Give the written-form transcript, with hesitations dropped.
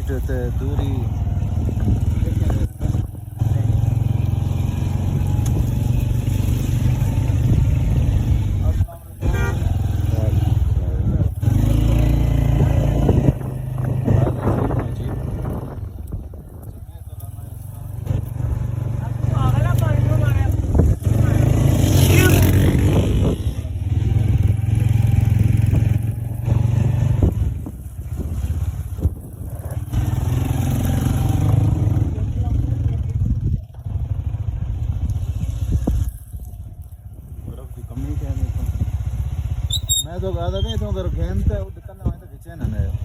feet ते दूरी मैं तो कहा था कि इधर घेन ते उधर करना है तो खींचे ना